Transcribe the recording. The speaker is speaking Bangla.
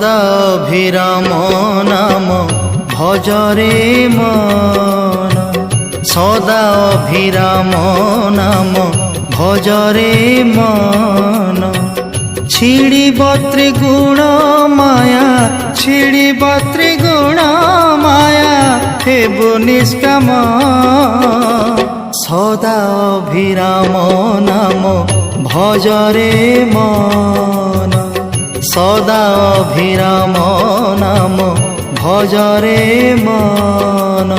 সদা অভিরাম নাম ভজরে মন, সদা অভিরাম নাম ভজরে মন। ছিড়িব ত্রিগুণ মায়া, ছিড়িব ত্রিগুণ মায়া, হেব নিষ্কাম। সদা অভিরাম নাম ভজরে মন, সদা অভিরাম নাম ভজরে মন।